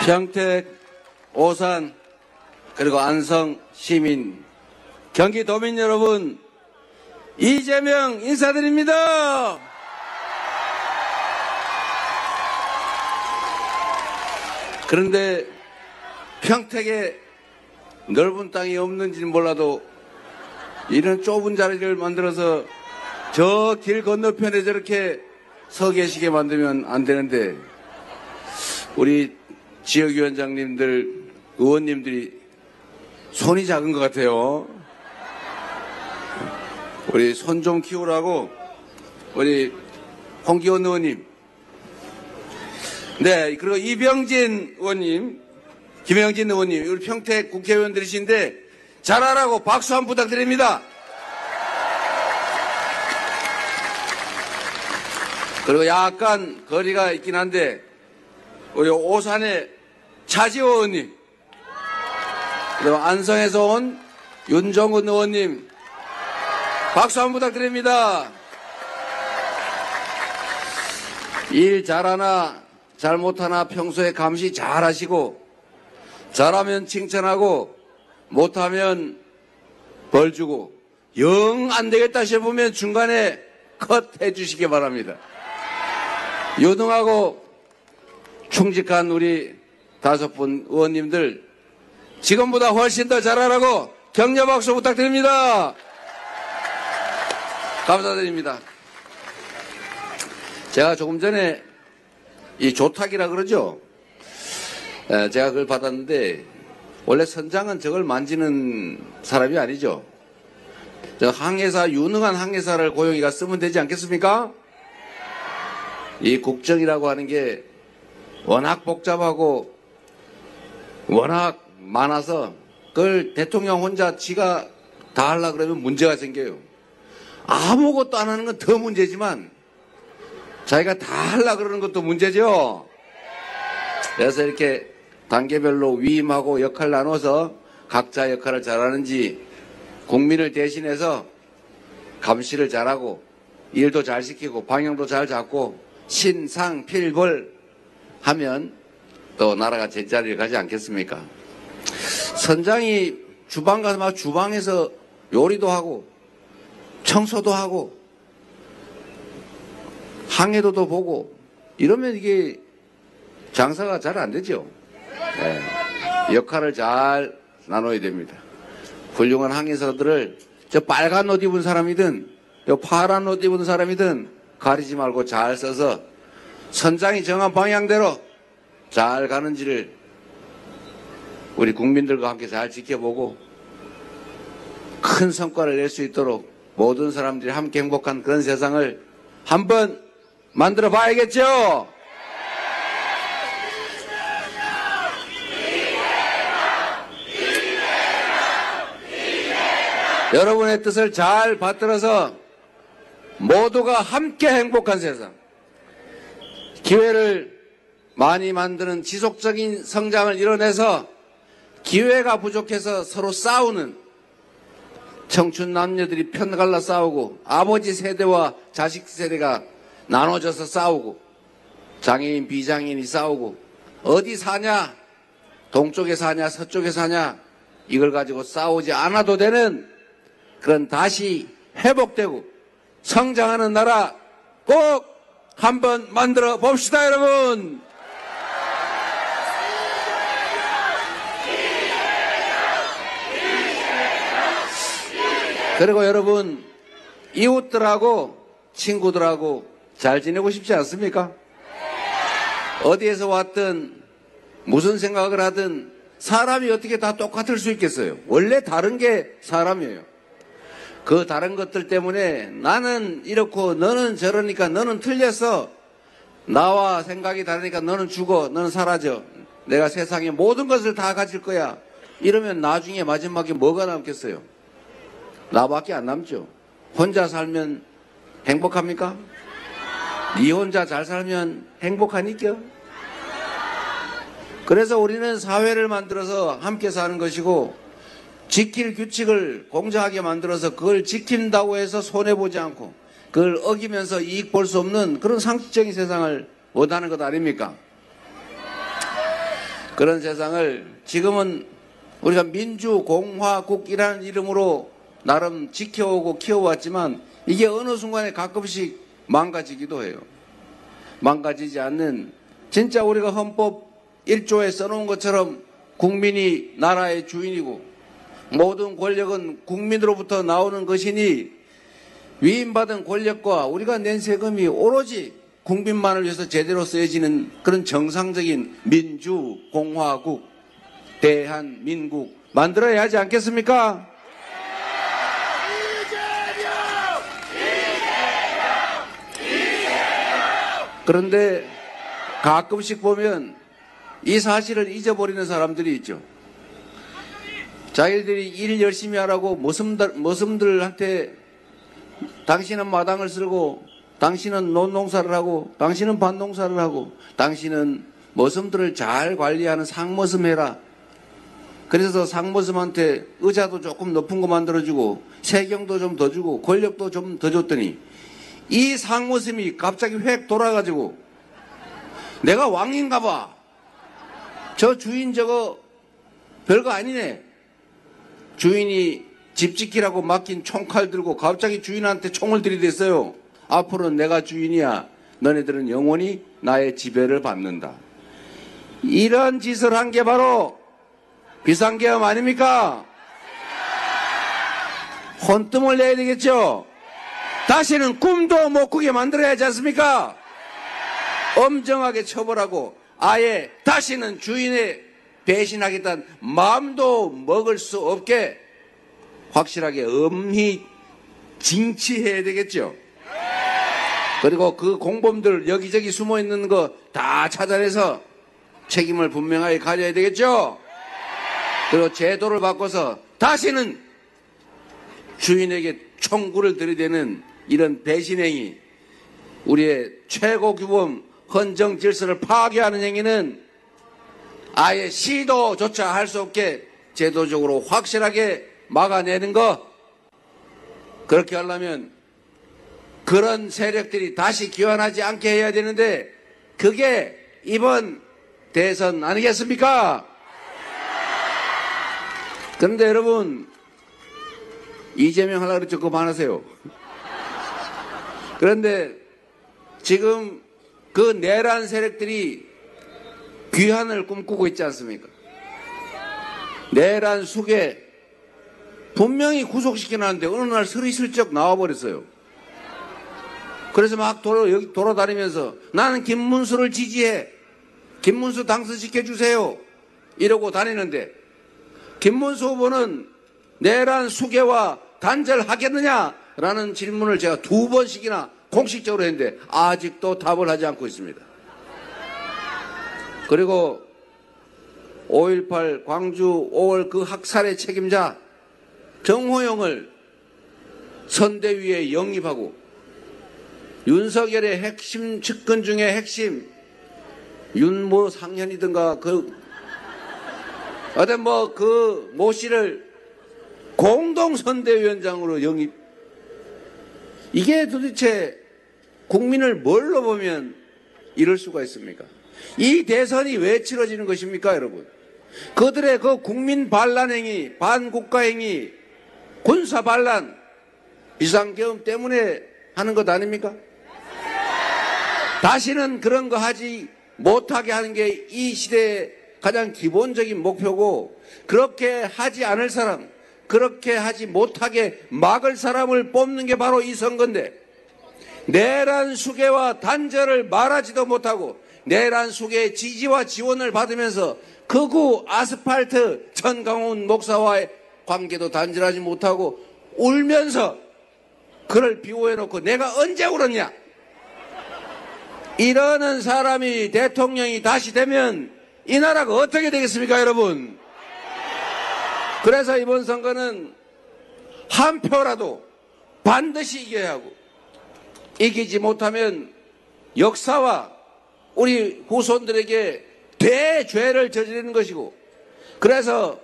평택, 오산, 그리고 안성 시민, 경기도민 여러분, 이재명 인사드립니다. 그런데 평택에 넓은 땅이 없는지는 몰라도 이런 좁은 자리를 만들어서 저 길 건너편에 저렇게 서 계시게 만들면 안 되는데, 우리 지역위원장님들, 의원님들이 손이 작은 것 같아요. 우리 손 좀 키우라고 우리 홍기원 의원님, 네, 그리고 이병진 의원님, 김영진 의원님, 우리 평택 국회의원들이신데 잘하라고 박수 한번 부탁드립니다. 그리고 약간 거리가 있긴 한데 우리 오산의 차지호 의원님, 그리고 안성에서 온 윤종근 의원님, 박수 한번 부탁드립니다. 일 잘하나 잘못하나 평소에 감시 잘하시고, 잘하면 칭찬하고 못하면 벌 주고, 영 안되겠다 싶으면 중간에 컷 해주시기 바랍니다. 유능하고 충직한 우리 5분 의원님들, 지금보다 훨씬 더 잘하라고 격려 박수 부탁드립니다. 감사드립니다. 제가 조금 전에 이 조탁이라 그러죠? 제가 그걸 받았는데, 원래 선장은 저걸 만지는 사람이 아니죠. 저 항해사, 유능한 항해사를 고용이가 쓰면 되지 않겠습니까? 이 국정이라고 하는 게 워낙 복잡하고 워낙 많아서 그걸 대통령 혼자 지가 다 하려고 그러면 문제가 생겨요. 아무것도 안 하는 건 더 문제지만 자기가 다 하려고 그러는 것도 문제죠. 그래서 이렇게 단계별로 위임하고 역할 나눠서 각자 역할을 잘하는지, 국민을 대신해서 감시를 잘하고 일도 잘 시키고 방향도 잘 잡고 신상필벌 하면 또 나라가 제자리를 가지 않겠습니까? 선장이 주방 가서 막 주방에서 요리도 하고 청소도 하고 항해도도 보고 이러면 이게 장사가 잘 안 되죠. 네. 역할을 잘 나눠야 됩니다. 훌륭한 항해사들을 저 빨간 옷 입은 사람이든 저 파란 옷 입은 사람이든 가리지 말고 잘 써서 선장이 정한 방향대로 잘 가는지를 우리 국민들과 함께 잘 지켜보고 큰 성과를 낼 수 있도록 모든 사람들이 함께 행복한 그런 세상을 한번 만들어 봐야겠죠? 여러분의 뜻을 잘 받들어서 모두가 함께 행복한 세상, 기회를 많이 만드는 지속적인 성장을 이뤄내서 기회가 부족해서 서로 싸우는 청춘 남녀들이 편갈라 싸우고, 아버지 세대와 자식 세대가 나눠져서 싸우고, 장애인 비장애인이 싸우고, 어디 사냐, 동쪽에 사냐 서쪽에 사냐, 이걸 가지고 싸우지 않아도 되는 그런 다시 회복되고 성장하는 나라 꼭 한번 만들어 봅시다, 여러분. 그리고 여러분, 이웃들하고 친구들하고 잘 지내고 싶지 않습니까? 어디에서 왔든 무슨 생각을 하든 사람이 어떻게 다 똑같을 수 있겠어요? 원래 다른 게 사람이에요. 그 다른 것들 때문에 나는 이렇고 너는 저러니까 너는 틀렸어, 나와 생각이 다르니까 너는 죽어, 너는 사라져, 내가 세상의 모든 것을 다 가질 거야, 이러면 나중에 마지막에 뭐가 남겠어요? 나밖에 안 남죠. 혼자 살면 행복합니까? 네 혼자 잘 살면 행복하니까? 그래서 우리는 사회를 만들어서 함께 사는 것이고, 지킬 규칙을 공정하게 만들어서 그걸 지킨다고 해서 손해보지 않고 그걸 어기면서 이익 볼 수 없는 그런 상식적인 세상을 원하는 것 아닙니까? 그런 세상을 지금은 우리가 민주공화국이라는 이름으로 나름 지켜오고 키워왔지만 이게 어느 순간에 가끔씩 망가지기도 해요. 망가지지 않는 진짜 우리가 헌법 1조에 써놓은 것처럼 국민이 나라의 주인이고 모든 권력은 국민으로부터 나오는 것이니 위임받은 권력과 우리가 낸 세금이 오로지 국민만을 위해서 제대로 쓰여지는 그런 정상적인 민주공화국, 대한민국 만들어야 하지 않겠습니까? 그런데 가끔씩 보면 이 사실을 잊어버리는 사람들이 있죠. 자기들이 일 열심히 하라고 머슴들한테 당신은 마당을 쓸고 당신은 논농사를 하고 당신은 밭농사를 하고 당신은 머슴들을 잘 관리하는 상머슴 해라. 그래서 상머슴한테 의자도 조금 높은 거 만들어주고 세경도 좀 더 주고 권력도 좀 더 줬더니 이 상머슴이 갑자기 획 돌아가지고 내가 왕인가 봐. 저 주인 저거 별거 아니네. 주인이 집 지키라고 맡긴 총칼 들고 갑자기 주인한테 총을 들이댔어요. 앞으로는 내가 주인이야. 너네들은 영원히 나의 지배를 받는다. 이런 짓을 한 게 바로 비상계엄 아닙니까? 혼tum을 내야 되겠죠? 다시는 꿈도 못 꾸게 만들어야 하지 않습니까? 엄정하게 처벌하고 아예 다시는 주인에 배신하겠다는 마음도 먹을 수 없게 확실하게 엄히 징치해야 되겠죠. 그리고 그 공범들 여기저기 숨어있는 거 다 찾아내서 책임을 분명하게 가져야 되겠죠. 그리고 제도를 바꿔서 다시는 주인에게 총구를 들이대는 이런 배신행위, 우리의 최고 규범 헌정 질서를 파괴하는 행위는 아예 시도조차 할 수 없게 제도적으로 확실하게 막아내는 것. 그렇게 하려면 그런 세력들이 다시 기환하지 않게 해야 되는데 그게 이번 대선 아니겠습니까? 그런데 여러분 이재명 하려고 그랬죠. 그거 많으세요. 그런데 지금 그 내란 세력들이 귀환을 꿈꾸고 있지 않습니까? 내란 숙에 분명히 구속시켜놨는데 어느 날 스리슬쩍 나와버렸어요. 그래서 막 여기 돌아다니면서 나는 김문수를 지지해. 김문수 당선시켜주세요. 이러고 다니는데 김문수 후보는 내란 수개와 단절하겠느냐라는 질문을 제가 2번씩이나 공식적으로 했는데 아직도 답을 하지 않고 있습니다. 그리고 5.18 광주 5월 그 학살의 책임자 정호영을 선대위에 영입하고 윤석열의 핵심 측근 중에 핵심 윤모 상현이든가 어떤 그 모 씨를 공동선대위원장으로 영입. 이게 도대체 국민을 뭘로 보면 이럴 수가 있습니까? 이 대선이 왜 치러지는 것입니까, 여러분? 그들의 그 국민 반란행위, 반국가행위, 군사 반란, 비상계엄 때문에 하는 것 아닙니까? 다시는 그런 거 하지 못하게 하는 게 이 시대의 가장 기본적인 목표고, 그렇게 하지 않을 사람, 그렇게 하지 못하게 막을 사람을 뽑는 게 바로 이 선거인데, 내란 수개와 단절을 말하지도 못하고 내란 수개의 지지와 지원을 받으면서 극우 아스팔트 전강훈 목사와의 관계도 단절하지 못하고 울면서 그를 비호해놓고 내가 언제 울었냐, 이러는 사람이 대통령이 다시 되면 이 나라가 어떻게 되겠습니까, 여러분? 그래서 이번 선거는 한 표라도 반드시 이겨야 하고, 이기지 못하면 역사와 우리 후손들에게 대죄를 저지르는 것이고, 그래서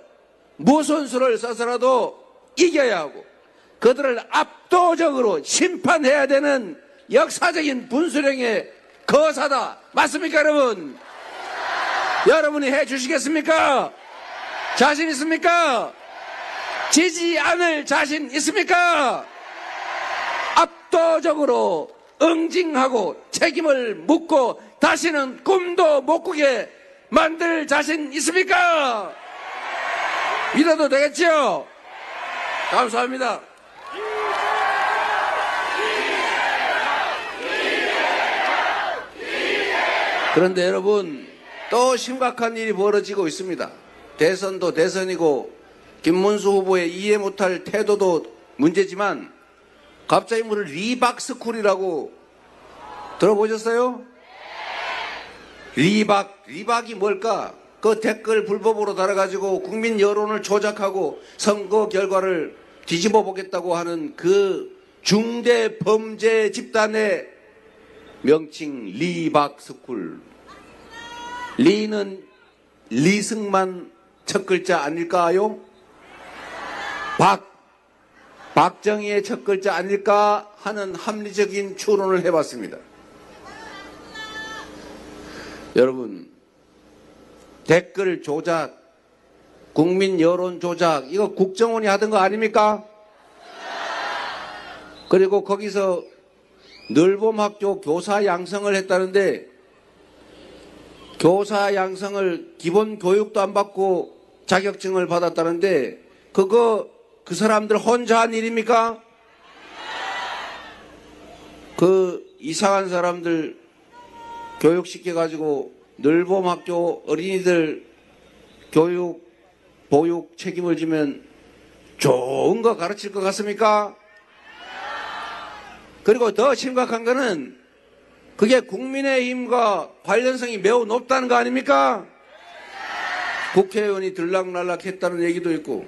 무슨 수를 써서라도 이겨야 하고 그들을 압도적으로 심판해야 되는 역사적인 분수령의 거사다. 맞습니까, 여러분? 여러분이 해 주시겠습니까? 자신 있습니까? 지지 않을 자신 있습니까? 압도적으로 응징하고 책임을 묻고 다시는 꿈도 못 꾸게 만들 자신 있습니까? 믿어도 되겠죠? 감사합니다. 그런데 여러분, 또 심각한 일이 벌어지고 있습니다. 대선도 대선이고 김문수 후보의 이해 못할 태도도 문제지만 갑자기 뭐 리박스쿨이라고 들어보셨어요? 리박이 뭘까? 그 댓글 불법으로 달아가지고 국민 여론을 조작하고 선거 결과를 뒤집어 보겠다고 하는 그 중대 범죄 집단의 명칭 리박스쿨. 리는 리승만 첫 글자 아닐까요? 박정희의 첫 글자 아닐까 하는 합리적인 추론을 해봤습니다. 여러분, 댓글 조작, 국민 여론 조작, 이거 국정원이 하던 거 아닙니까? 그리고 거기서 늘봄학교 교사 양성을 했다는데 교사 양성을 기본 교육도 안 받고 자격증을 받았다는데 그거 그 사람들 혼자 한 일입니까? 그 이상한 사람들 교육시켜가지고 늘봄학교 어린이들 교육, 보육 책임을 지면 좋은 거 가르칠 것 같습니까? 그리고 더 심각한 거는 그게 국민의힘과 관련성이 매우 높다는 거 아닙니까? 국회의원이 들락날락했다는 얘기도 있고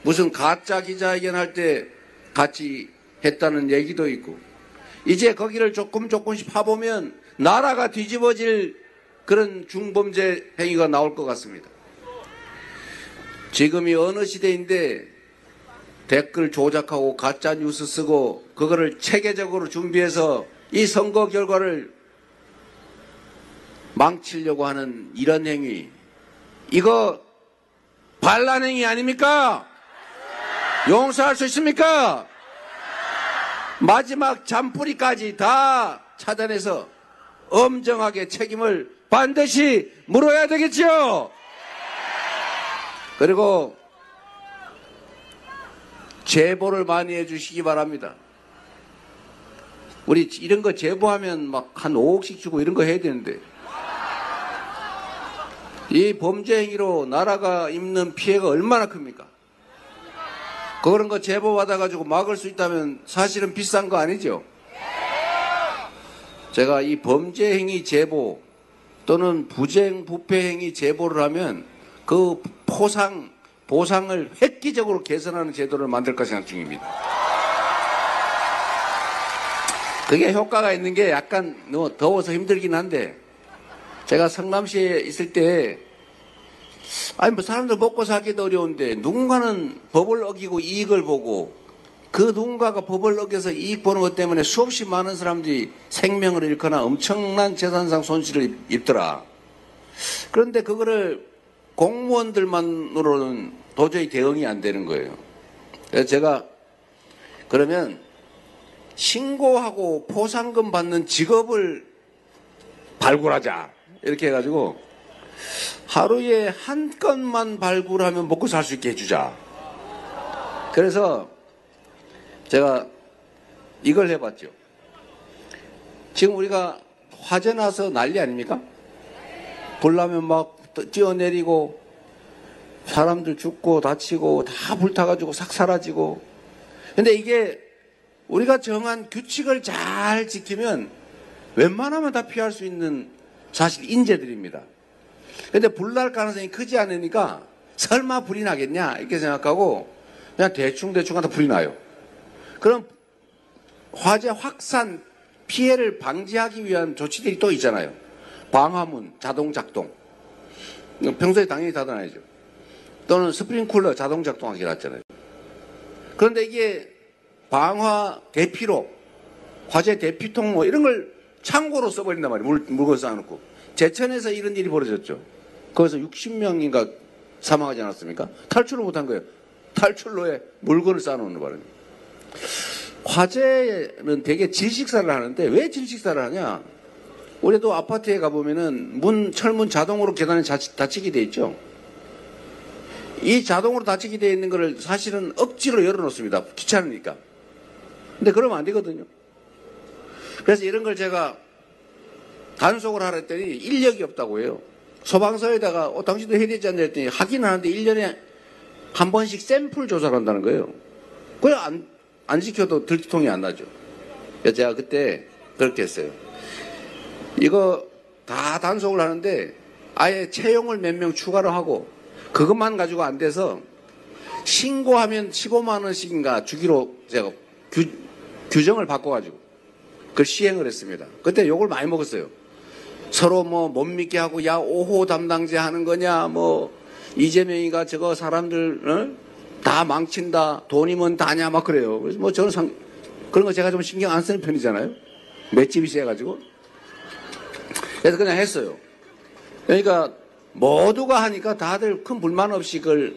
무슨 가짜 기자회견 할 때 같이 했다는 얘기도 있고 이제 거기를 조금씩 파보면 나라가 뒤집어질 그런 중범죄 행위가 나올 것 같습니다. 지금이 어느 시대인데 댓글 조작하고 가짜 뉴스 쓰고 그거를 체계적으로 준비해서 이 선거 결과를 망치려고 하는 이런 행위, 이거 반란 행위 아닙니까? 용서할 수 있습니까? 마지막 잔뿌리까지 다 찾아내서 엄정하게 책임을 반드시 물어야 되겠죠? 그리고 제보를 많이 해주시기 바랍니다. 우리 이런 거 제보하면 막 한 5억씩 주고 이런 거 해야 되는데 이 범죄 행위로 나라가 입는 피해가 얼마나 큽니까? 그런 거 제보 받아가지고 막을 수 있다면 사실은 비싼 거 아니죠? 제가 이 범죄 행위 제보 또는 부정 부패 행위 제보를 하면 그 보상을 획기적으로 개선하는 제도를 만들까 생각 중입니다. 그게 효과가 있는 게 약간 너무 더워서 힘들긴 한데 제가 성남시에 있을 때 아니 뭐 사람들 먹고 살기도 어려운데 누군가는 법을 어기고 이익을 보고 그 누군가가 법을 어겨서 이익 보는 것 때문에 수없이 많은 사람들이 생명을 잃거나 엄청난 재산상 손실을 입더라. 그런데 그거를 공무원들만으로는 도저히 대응이 안 되는 거예요. 그래서 제가 그러면 신고하고 포상금 받는 직업을 발굴하자 이렇게 해가지고 하루에 한 건만 발굴하면 먹고 살 수 있게 해주자. 그래서 제가 이걸 해봤죠. 지금 우리가 화재 나서 난리 아닙니까? 불 나면 막 뛰어내리고 사람들 죽고 다치고 다 불타가지고 싹 사라지고. 근데 이게 우리가 정한 규칙을 잘 지키면 웬만하면 다 피할 수 있는 사실 인재들입니다. 근데 불날 가능성이 크지 않으니까 설마 불이 나겠냐 이렇게 생각하고 그냥 대충 하다 불이 나요. 그럼 화재 확산 피해를 방지하기 위한 조치들이 또 있잖아요. 방화문 자동 작동. 평소에 당연히 닫아놔야죠. 또는 스프링쿨러 자동 작동하게 놨잖아요. 그런데 이게 방화 대피로 화재 대피통 뭐 이런 걸 창고로 써버린단 말이에요. 물건 쌓아놓고. 제천에서 이런 일이 벌어졌죠. 거기서 60명인가 사망하지 않았습니까? 탈출을 못한 거예요. 탈출로에 물건을 쌓아놓는 바람에. 화재는 되게 질식사를 하는데 왜 질식사를 하냐? 우리도 아파트에 가보면은 철문 자동으로 계단이 닫히게 돼 있죠. 이 자동으로 닫히게 돼 있는 거를 사실은 억지로 열어놓습니다. 귀찮으니까. 근데 그러면 안 되거든요. 그래서 이런 걸 제가 단속을 하라 했더니 인력이 없다고 해요. 소방서에다가 당신도 해야 되지 않냐 했더니 하긴 하는데 1년에 한 번씩 샘플 조사를 한다는 거예요. 그래 안 지켜도 들통이 안 나죠. 그래서 제가 그때 그렇게 했어요. 이거 다 단속을 하는데 아예 채용을 몇 명 추가로 하고 그것만 가지고 안 돼서 신고하면 15만 원씩인가 주기로 제가 규정을 바꿔가지고 그걸 시행을 했습니다. 그때 욕을 많이 먹었어요. 서로 뭐 못 믿게 하고 야 5호 담당제 하는 거냐 뭐 이재명이가 저거 사람들 다 망친다 돈이면 다냐 막 그래요. 그래서 뭐 저는 그런 거 제가 좀 신경 안 쓰는 편이잖아요. 맷집이 세가지고 그래서 그냥 했어요. 그러니까 모두가 하니까 다들 큰 불만 없이 그걸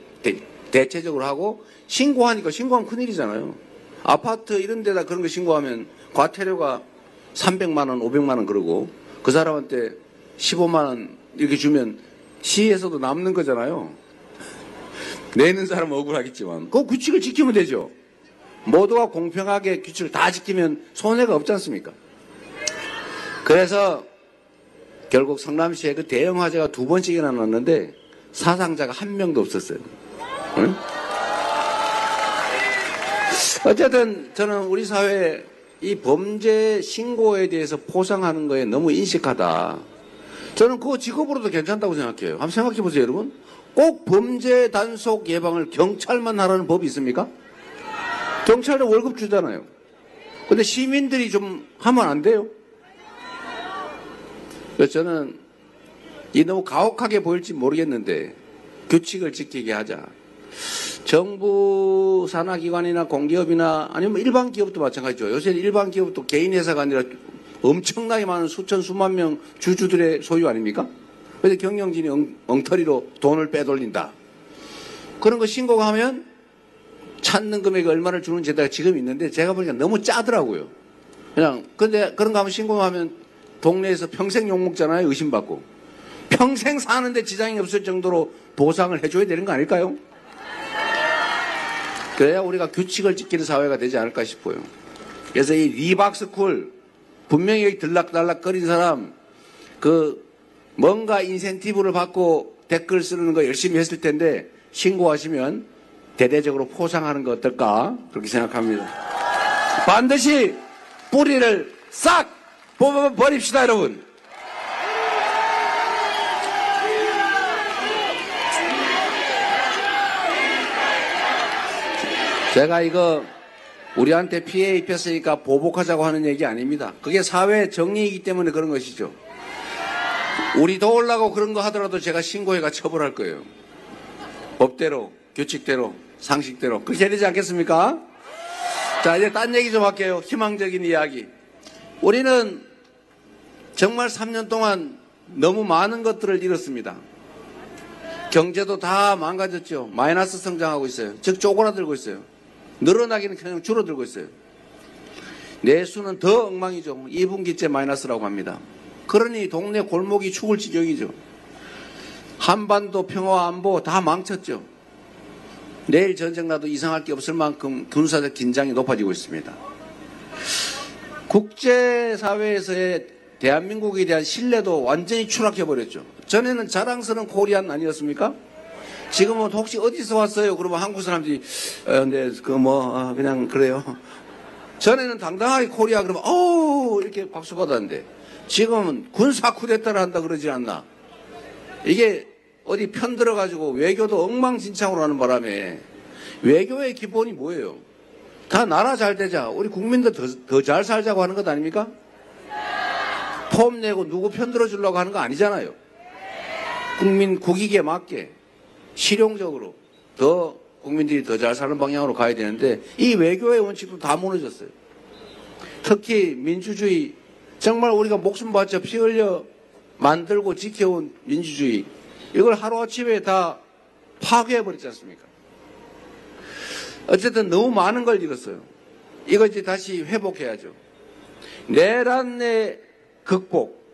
대체적으로 하고 신고하니까 신고하면 큰일이잖아요. 아파트 이런 데다 그런 거 신고하면 과태료가 300만 원 500만 원 그러고 그 사람한테 15만 원 이렇게 주면 시에서도 남는 거잖아요. 내는 사람은 억울하겠지만 그 규칙을 지키면 되죠. 모두가 공평하게 규칙을 다 지키면 손해가 없지 않습니까? 그래서 결국 성남시에 그 대형 화재가 2번씩이나 났는데 사상자가 한 명도 없었어요. 응? 어쨌든 저는 우리 사회에 이 범죄 신고에 대해서 포상하는 거에 너무 인식하다. 저는 그거 직업으로도 괜찮다고 생각해요. 한번 생각해 보세요, 여러분. 꼭 범죄 단속 예방을 경찰만 하라는 법이 있습니까? 경찰은 월급 주잖아요. 근데 시민들이 좀 하면 안 돼요? 그래서 저는 이 너무 가혹하게 보일지 모르겠는데 규칙을 지키게 하자. 정부 산하기관이나 공기업이나 아니면 일반 기업도 마찬가지죠. 요새는 일반 기업도 개인 회사가 아니라 엄청나게 많은 수천 수만 명 주주들의 소유 아닙니까? 그래서 경영진이 엉터리로 돈을 빼돌린다. 그런 거 신고하면 찾는 금액이 얼마를 주는 제도가 지금 있는데 제가 보니까 너무 짜더라고요. 근데 그런 거 하면 신고하면 동네에서 평생 욕먹잖아요. 의심받고. 평생 사는데 지장이 없을 정도로 보상을 해줘야 되는 거 아닐까요? 그래야 우리가 규칙을 지키는 사회가 되지 않을까 싶어요. 그래서 이 리박스쿨 분명히 들락달락거린 사람 뭔가 인센티브를 받고 댓글 쓰는 거 열심히 했을 텐데 신고하시면 대대적으로 포상하는 거 어떨까 그렇게 생각합니다. 반드시 뿌리를 싹 뽑아버립시다 여러분. 제가 이거 우리한테 피해 입혔으니까 보복하자고 하는 얘기 아닙니다. 그게 사회 정의이기 때문에 그런 것이죠. 우리 도우려고 그런 거 하더라도 제가 신고해가 처벌할 거예요. 법대로, 규칙대로, 상식대로. 그렇게 해야 되지 않겠습니까? 자, 이제 딴 얘기 좀 할게요. 희망적인 이야기. 우리는 정말 3년 동안 너무 많은 것들을 잃었습니다. 경제도 다 망가졌죠. 마이너스 성장하고 있어요. 즉 쪼그라들고 있어요. 늘어나기는 그냥 줄어들고 있어요. 내수는 더 엉망이죠. 2분기째 마이너스라고 합니다. 그러니 동네 골목이 죽을 지경이죠. 한반도 평화 안보 다 망쳤죠. 내일 전쟁 나도 이상할 게 없을 만큼 군사적 긴장이 높아지고 있습니다. 국제사회에서의 대한민국에 대한 신뢰도 완전히 추락해버렸죠. 전에는 자랑스러운 코리안 아니었습니까? 지금은 혹시 어디서 왔어요? 그러면 한국 사람들이 근데 그냥 그래요. 전에는 당당하게 코리아 그러면 이렇게 박수 받았는데 지금은 군사 쿠데타를 한다 그러지 않나. 이게 어디 편들어가지고 외교도 엉망진창으로 하는 바람에 외교의 기본이 뭐예요? 다 나라 잘 되자. 우리 국민들 더 잘 살자고 하는 것 아닙니까? 폼 내고 누구 편들어 주려고 하는 거 아니잖아요. 국민 국익에 맞게 실용적으로 더 국민들이 더 잘 사는 방향으로 가야 되는데 이 외교의 원칙도 다 무너졌어요. 특히 민주주의 정말 우리가 목숨 바쳐 피 흘려 만들고 지켜온 민주주의 이걸 하루아침에 다 파괴해버렸지 않습니까? 어쨌든 너무 많은 걸 잃었어요. 이거 이제 다시 회복해야죠. 내란의 극복.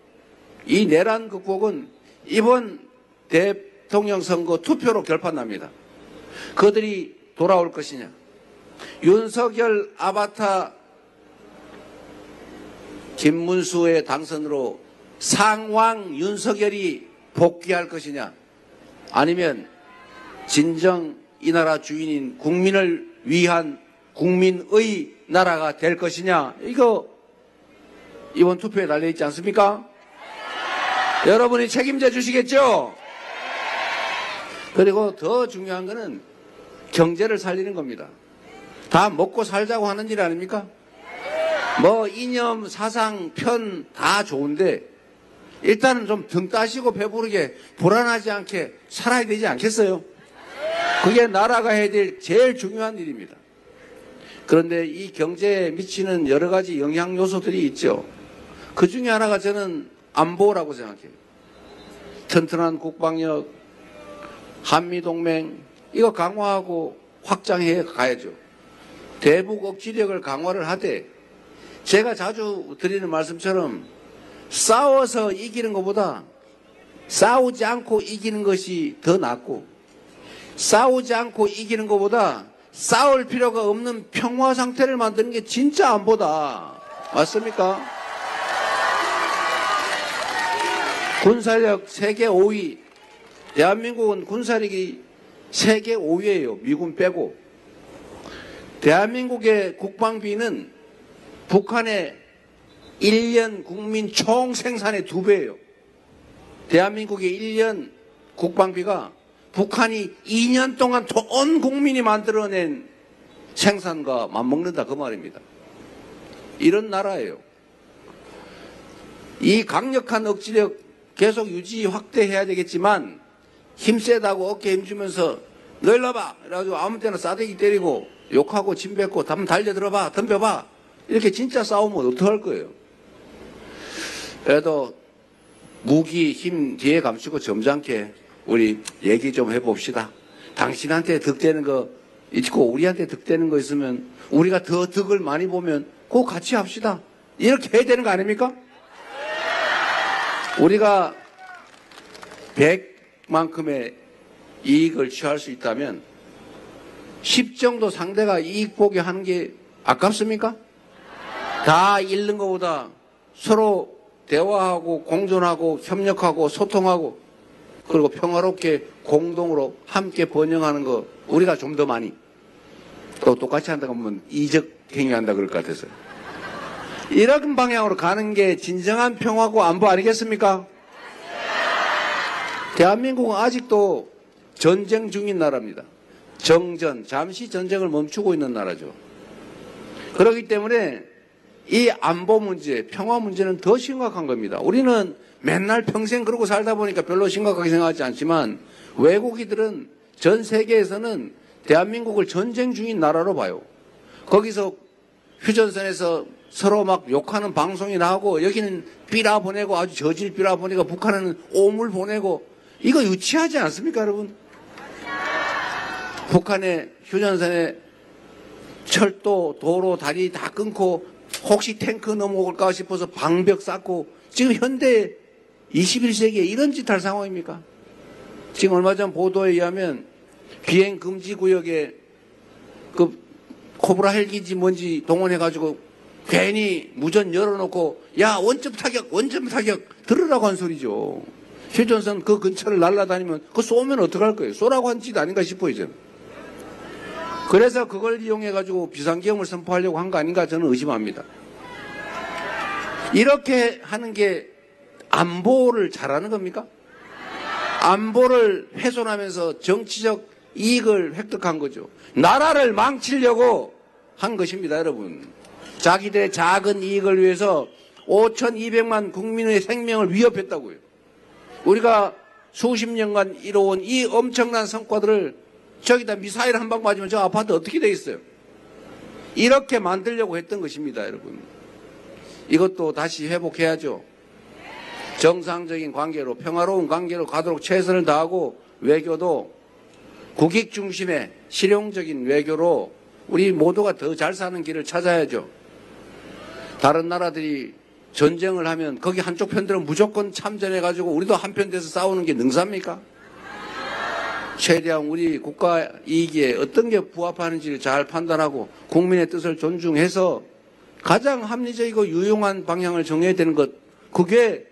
이 내란 극복은 이번 대통령 선거 투표로 결판납니다. 그들이 돌아올 것이냐. 윤석열 아바타 김문수의 당선으로 상왕 윤석열이 복귀할 것이냐. 아니면 진정 이 나라 주인인 국민을 위한 국민의 나라가 될 것이냐. 이거 이번 투표에 달려있지 않습니까? 여러분이 책임져 주시겠죠? 그리고 더 중요한 거는 경제를 살리는 겁니다. 다 먹고 살자고 하는 일 아닙니까? 뭐 이념, 사상, 편 다 좋은데 일단은 좀 등 따시고 배부르게 불안하지 않게 살아야 되지 않겠어요? 그게 나라가 해야 될 제일 중요한 일입니다. 그런데 이 경제에 미치는 여러 가지 영향 요소들이 있죠. 그 중에 하나가 저는 안보라고 생각해요. 튼튼한 국방력, 한미동맹 이거 강화하고 확장해 가야죠. 대북 억지력을 강화를 하되 제가 자주 드리는 말씀처럼 싸워서 이기는 것보다 싸우지 않고 이기는 것이 더 낫고 싸우지 않고 이기는 것보다 싸울 필요가 없는 평화 상태를 만드는 게 진짜 안보다. 맞습니까? 군사력 세계 5위. 대한민국은 군사력이 세계 5위예요. 미군 빼고. 대한민국의 국방비는 북한의 1년 국민 총 생산의 2배예요. 대한민국의 1년 국방비가 북한이 2년 동안 온 국민이 만들어낸 생산과 맞먹는다 그 말입니다. 이런 나라예요. 이 강력한 억지력 계속 유지 확대해야 되겠지만 힘세다고 어깨 힘주면서 너 일로 와봐 그래가지고 아무 때나 싸대기 때리고 욕하고 침 뱉고 한번 달려들어봐 덤벼봐 이렇게 진짜 싸우면 어떡할 거예요. 그래도 무기 힘 뒤에 감추고 점잖게 우리 얘기 좀 해봅시다. 당신한테 득되는 거 있고 우리한테 득되는 거 있으면 우리가 더 득을 많이 보면 그거 같이 합시다. 이렇게 해야 되는 거 아닙니까? 우리가 100만큼의 이익을 취할 수 있다면 10 정도 상대가 이익 보게 하는 게 아깝습니까? 다 잃는 것보다 서로 대화하고 공존하고 협력하고 소통하고 그리고 평화롭게 공동으로 함께 번영하는 거 우리가 좀 더 많이 또 똑같이 한다고 하면 이적 행위한다 그럴 것 같아서요. 이런 방향으로 가는 게 진정한 평화고 안보 아니겠습니까? 대한민국은 아직도 전쟁 중인 나라입니다. 정전, 잠시 전쟁을 멈추고 있는 나라죠. 그렇기 때문에 이 안보 문제, 평화 문제는 더 심각한 겁니다. 우리는 맨날 평생 그러고 살다 보니까 별로 심각하게 생각하지 않지만 외국인들은 전 세계에서는 대한민국을 전쟁 중인 나라로 봐요. 거기서 휴전선에서 서로 막 욕하는 방송이 나오고 여기는 삐라 보내고 아주 저질 삐라 보내고 북한은 오물 보내고 이거 유치하지 않습니까 여러분? 북한의 휴전선에 철도, 도로, 다리 다 끊고 혹시 탱크 넘어올까 싶어서 방벽 쌓고 지금 현대 21세기에 이런 짓 할 상황입니까? 지금 얼마 전 보도에 의하면 비행 금지 구역에 그 코브라 헬기인지 뭔지 동원해가지고 괜히 무전 열어놓고 야 원점 타격 들으라고 한 소리죠. 휴전선 그 근처를 날아다니면 그거 쏘면 어떡할 거예요? 쏘라고 한 짓 아닌가 싶어요 저는. 그래서 그걸 이용해가지고 비상계엄을 선포하려고 한 거 아닌가 저는 의심합니다. 이렇게 하는 게 안보를 잘하는 겁니까? 안보를 훼손하면서 정치적 이익을 획득한 거죠. 나라를 망치려고 한 것입니다, 여러분. 자기들의 작은 이익을 위해서 5,200만 국민의 생명을 위협했다고요. 우리가 수십 년간 이뤄온 이 엄청난 성과들을 저기다 미사일 한 방 맞으면 저 아파트 어떻게 되겠어요? 이렇게 만들려고 했던 것입니다, 여러분. 이것도 다시 회복해야죠. 정상적인 관계로 평화로운 관계로 가도록 최선을 다하고 외교도 국익 중심의 실용적인 외교로 우리 모두가 더 잘 사는 길을 찾아야죠. 다른 나라들이 전쟁을 하면 거기 한쪽 편들은 무조건 참전해가지고 우리도 한편 돼서 싸우는 게 능사입니까? 최대한 우리 국가 이익에 어떤 게 부합하는지를 잘 판단하고 국민의 뜻을 존중해서 가장 합리적이고 유용한 방향을 정해야 되는 것, 그게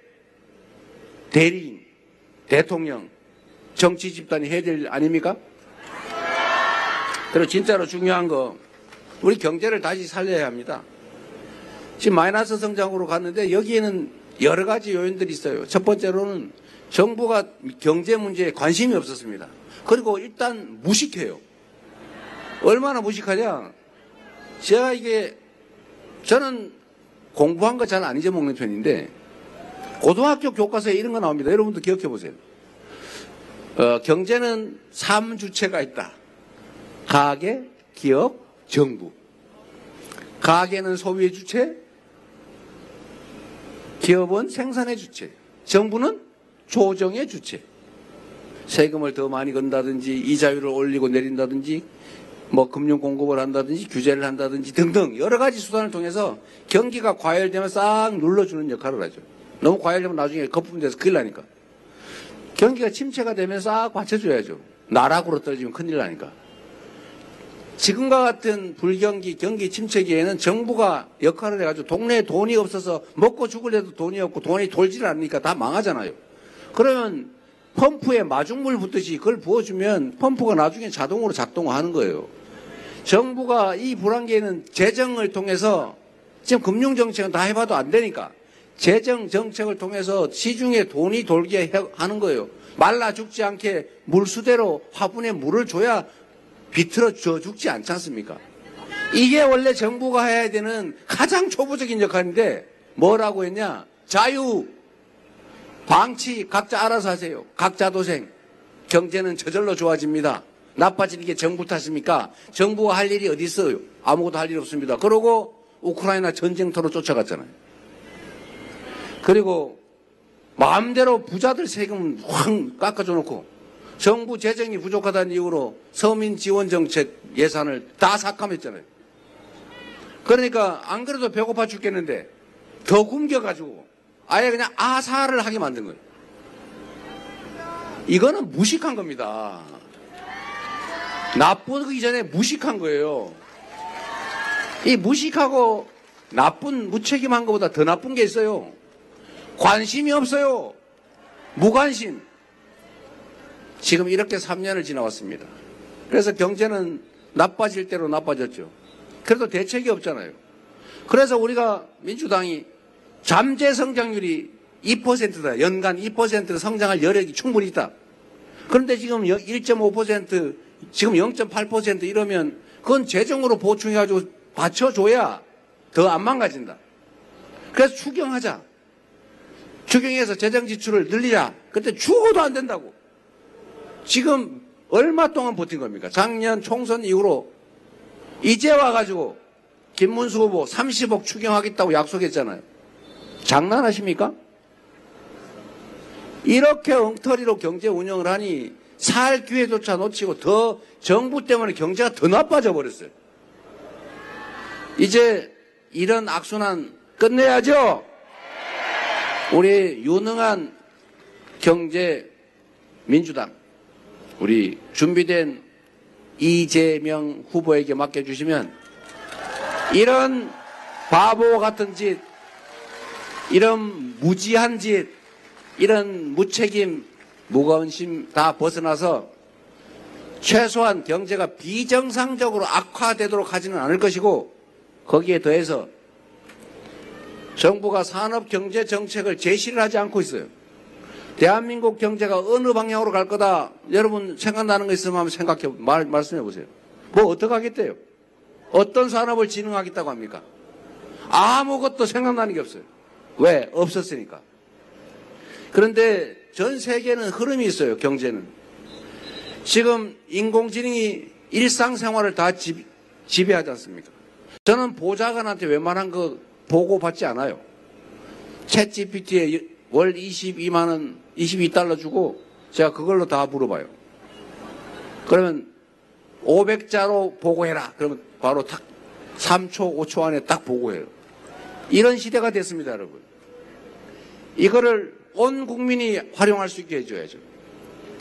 대리인, 대통령, 정치 집단이 해야 될 일 아닙니까? 그리고 진짜로 중요한 거, 우리 경제를 다시 살려야 합니다. 지금 마이너스 성장으로 갔는데 여기에는 여러 가지 요인들이 있어요. 첫 번째로는 정부가 경제 문제에 관심이 없었습니다. 그리고 일단 무식해요. 얼마나 무식하냐? 저는 공부한 거 잘 안 잊어먹는 편인데 고등학교 교과서에 이런 거 나옵니다. 여러분도 기억해 보세요. 경제는 3주체가 있다. 가계, 기업, 정부. 가계는 소비의 주체, 기업은 생산의 주체, 정부는 조정의 주체. 세금을 더 많이 건다든지 이자율을 올리고 내린다든지 뭐 금융 공급을 한다든지 규제를 한다든지 등등 여러 가지 수단을 통해서 경기가 과열되면 싹 눌러주는 역할을 하죠. 너무 과열되면 나중에 거품돼서 큰일 나니까. 경기가 침체가 되면 싹 받쳐줘야죠. 나락으로 떨어지면 큰일 나니까. 지금과 같은 불경기, 경기 침체기에는 정부가 역할을 해가지고 동네에 돈이 없어서 먹고 죽을래도 돈이 없고 돈이 돌지를 않으니까 다 망하잖아요. 그러면 펌프에 마중물 붓듯이 그걸 부어주면 펌프가 나중에 자동으로 작동하는 거예요. 정부가 이 불황기에는 재정을 통해서 지금 금융정책은 다 해봐도 안 되니까 재정정책을 통해서 시중에 돈이 돌게 하는 거예요. 말라 죽지 않게 물수대로 화분에 물을 줘야 비틀어 줘 죽지 않지 않습니까? 이게 원래 정부가 해야 되는 가장 초보적인 역할인데 뭐라고 했냐? 자유, 방치 각자 알아서 하세요. 각자 도생. 경제는 저절로 좋아집니다. 나빠지는 게 정부 탓입니까? 정부가 할 일이 어디 있어요? 아무것도 할 일이 없습니다. 그러고 우크라이나 전쟁터로 쫓아갔잖아요. 그리고 마음대로 부자들 세금 확 깎아줘 놓고 정부 재정이 부족하다는 이유로 서민 지원 정책 예산을 다 삭감했잖아요. 그러니까 안 그래도 배고파 죽겠는데 더 굶겨가지고 아예 그냥 아사를 하게 만든 거예요. 이거는 무식한 겁니다. 나쁘기 전에 무식한 거예요. 이 무식하고 나쁜 무책임한 것보다 더 나쁜 게 있어요. 관심이 없어요. 무관심. 지금 이렇게 3년을 지나왔습니다. 그래서 경제는 나빠질 대로 나빠졌죠. 그래도 대책이 없잖아요. 그래서 우리가 민주당이 잠재 성장률이 2%다. 연간 2% 성장할 여력이 충분히 있다. 그런데 지금 1.5%, 지금 0.8% 이러면 그건 재정으로 보충해가지고 받쳐줘야 더 안 망가진다. 그래서 추경하자. 추경해서 재정 지출을 늘리자. 그때 죽어도 안 된다고. 지금 얼마 동안 버틴 겁니까? 작년 총선 이후로 이제 와가지고 김문수 후보 30억 추경하겠다고 약속했잖아요. 장난하십니까? 이렇게 엉터리로 경제 운영을 하니 살 기회조차 놓치고 더 정부 때문에 경제가 더 나빠져 버렸어요. 이제 이런 악순환 끝내야죠. 우리 유능한 경제 민주당, 우리 준비된 이재명 후보에게 맡겨주시면 이런 바보 같은 짓, 이런 무지한 짓, 이런 무책임, 무거운 심 다 벗어나서 최소한 경제가 비정상적으로 악화되도록 하지는 않을 것이고 거기에 더해서 정부가 산업경제정책을 제시를 하지 않고 있어요. 대한민국 경제가 어느 방향으로 갈 거다. 여러분 생각나는 거 있으면 한번 말씀해 보세요. 뭐 어떻게 하겠대요? 어떤 산업을 진흥하겠다고 합니까? 아무것도 생각나는 게 없어요. 왜? 없었으니까. 그런데 전 세계는 흐름이 있어요. 경제는. 지금 인공지능이 일상생활을 다 지배하지 않습니까? 저는 보좌관한테 웬만한 거 보고받지 않아요. 챗GPT에 월 22만 원, 22달러 주고 제가 그걸로 다 물어봐요. 그러면 500자로 보고해라. 그러면 바로 딱 3초, 5초 안에 딱 보고해요. 이런 시대가 됐습니다, 여러분. 이거를 온 국민이 활용할 수 있게 해줘야죠.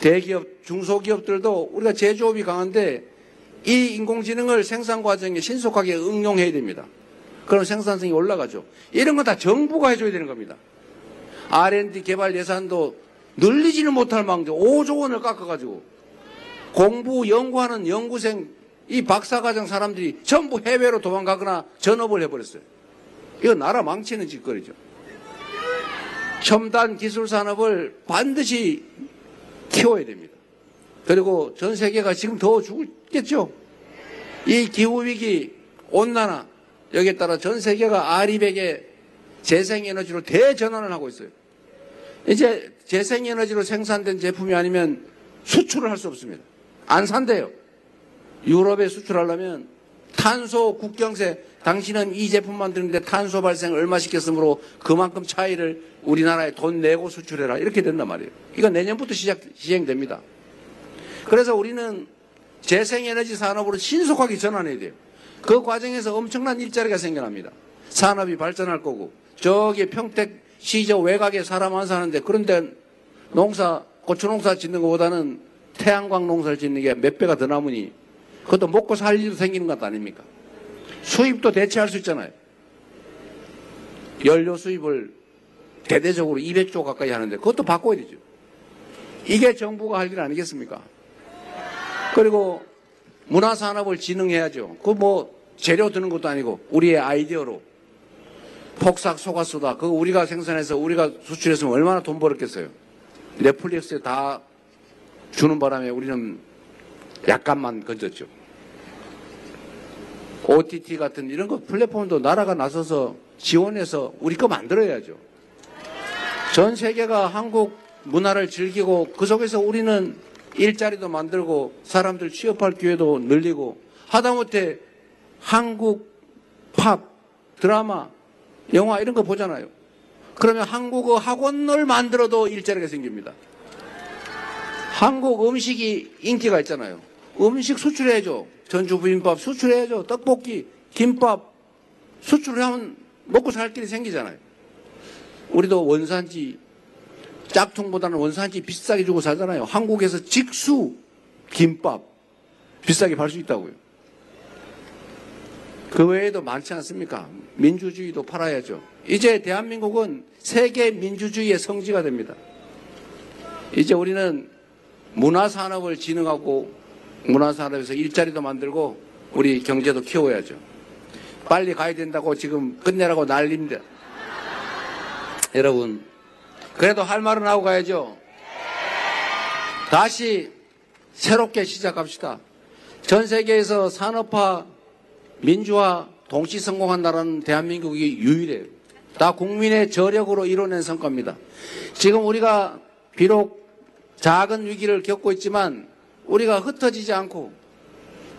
대기업, 중소기업들도 우리가 제조업이 강한데 이 인공지능을 생산 과정에 신속하게 응용해야 됩니다. 그럼 생산성이 올라가죠. 이런 건 다 정부가 해줘야 되는 겁니다. R&D 개발 예산도 늘리지는 못할 망정 5조 원을 깎아가지고 공부, 연구하는 연구생, 이 박사과정 사람들이 전부 해외로 도망가거나 전업을 해버렸어요. 이거 나라 망치는 짓거리죠. 첨단 기술 산업을 반드시 키워야 됩니다. 그리고 전 세계가 지금 더 죽겠죠. 이 기후위기, 온난화, 여기에 따라 전 세계가 아리백의 재생에너지로 대전환을 하고 있어요. 이제 재생에너지로 생산된 제품이 아니면 수출을 할 수 없습니다. 안 산대요. 유럽에 수출하려면 탄소 국경세, 당신은 이 제품 만드는데 탄소 발생 얼마 시켰으므로 그만큼 차이를 우리나라에 돈 내고 수출해라. 이렇게 된단 말이에요. 이건 내년부터 시행됩니다. 그래서 우리는 재생에너지 산업으로 신속하게 전환해야 돼요. 그 과정에서 엄청난 일자리가 생겨납니다. 산업이 발전할 거고, 저기 평택 시저 외곽에 사람 안 사는데 그런데 농사, 고추 농사 짓는 것보다는 태양광 농사를 짓는 게 몇 배가 더 남으니 그것도 먹고 살 일도 생기는 것 아닙니까? 수입도 대체할 수 있잖아요. 연료 수입을 대대적으로 200조 가까이 하는데 그것도 바꿔야 되죠. 이게 정부가 할 일 아니겠습니까? 그리고 문화산업을 진흥해야죠. 그 뭐 재료 드는 것도 아니고 우리의 아이디어로 폭삭 속았수다. 그거 우리가 생산해서 우리가 수출했으면 얼마나 돈 벌었겠어요. 넷플릭스에 다 주는 바람에 우리는 약간만 건졌죠. OTT 같은 이런 거 플랫폼도 나라가 나서서 지원해서 우리 거 만들어야죠. 전 세계가 한국 문화를 즐기고 그 속에서 우리는 일자리도 만들고 사람들 취업할 기회도 늘리고 하다못해 한국 팝, 드라마, 영화 이런 거 보잖아요. 그러면 한국어 학원을 만들어도 일자리가 생깁니다. 한국 음식이 인기가 있잖아요. 음식 수출해야죠. 전주부김밥 수출해야죠. 떡볶이, 김밥 수출을 하면 먹고 살 길이 생기잖아요. 우리도 원산지 짝퉁보다는 원산지 비싸게 주고 살잖아요. 한국에서 직수 김밥 비싸게 팔 수 있다고요. 그 외에도 많지 않습니까? 민주주의도 팔아야죠. 이제 대한민국은 세계 민주주의의 성지가 됩니다. 이제 우리는 문화산업을 진흥하고 문화산업에서 일자리도 만들고 우리 경제도 키워야죠. 빨리 가야 된다고 지금 끝내라고 난립니다. 여러분, 그래도 할 말은 하고 가야죠. 다시 새롭게 시작합시다. 전 세계에서 산업화, 민주화, 동시 성공한 나라는 대한민국이 유일해요. 다 국민의 저력으로 이뤄낸 성과입니다. 지금 우리가 비록 작은 위기를 겪고 있지만 우리가 흩어지지 않고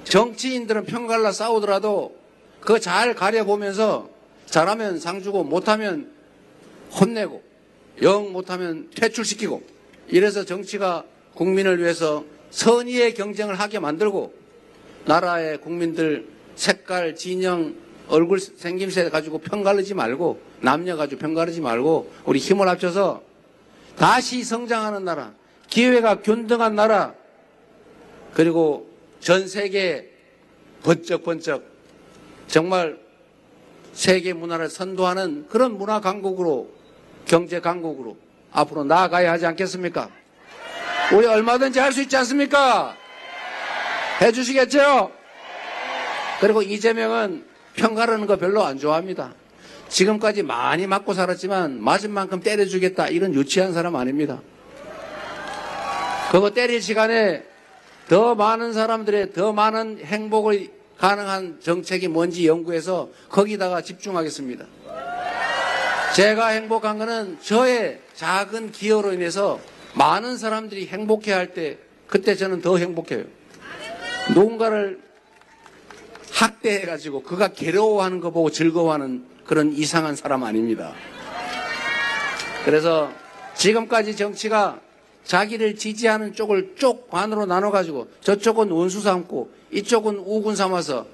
정치인들은 편갈라 싸우더라도 그거 잘 가려보면서 잘하면 상 주고 못하면 혼내고 영 못하면 퇴출시키고 이래서 정치가 국민을 위해서 선의의 경쟁을 하게 만들고 나라의 국민들 색깔, 진영, 얼굴 생김새 가지고 편가르지 말고 남녀 가지고 편가르지 말고 우리 힘을 합쳐서 다시 성장하는 나라, 기회가 균등한 나라 그리고 전 세계에 번쩍번쩍 정말 세계 문화를 선도하는 그런 문화 강국으로 경제 강국으로 앞으로 나아가야 하지 않겠습니까? 우리 얼마든지 할 수 있지 않습니까? 해주시겠죠? 그리고 이재명은 평가하는 거 별로 안 좋아합니다. 지금까지 많이 맞고 살았지만 맞은 만큼 때려주겠다 이런 유치한 사람 아닙니다. 그거 때릴 시간에 더 많은 사람들의 더 많은 행복을 가능한 정책이 뭔지 연구해서 거기다가 집중하겠습니다. 제가 행복한 거는 저의 작은 기여로 인해서 많은 사람들이 행복해할 때 그때 저는 더 행복해요. 누군가를 학대해가지고 그가 괴로워하는 거 보고 즐거워하는 그런 이상한 사람 아닙니다. 그래서 지금까지 정치가 자기를 지지하는 쪽을 쪽 반으로 나눠가지고 저쪽은 원수 삼고 이쪽은 우군 삼아서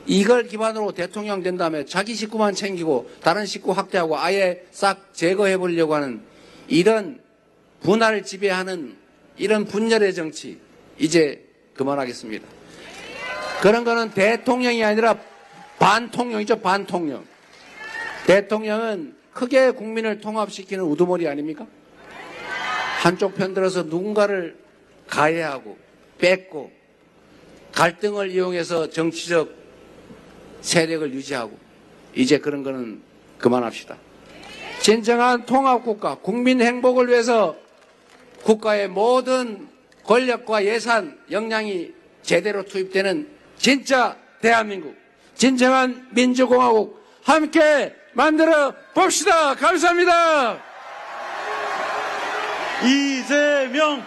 이걸 기반으로 대통령 된 다음에 자기 식구만 챙기고 다른 식구 확대하고 아예 싹 제거해 보려고 하는 이런 분화를 지배하는 이런 분열의 정치 이제 그만하겠습니다. 그런 거는 대통령이 아니라 반통령이죠. 반통령. 대통령은 크게 국민을 통합시키는 우두머리 아닙니까? 한쪽 편 들어서 누군가를 가해하고 뺏고 갈등을 이용해서 정치적 세력을 유지하고 이제 그런 거는 그만합시다. 진정한 통합국가, 국민 행복을 위해서 국가의 모든 권력과 예산, 역량이 제대로 투입되는 진짜 대한민국, 진정한 민주공화국 함께 만들어 봅시다. 감사합니다. 이재명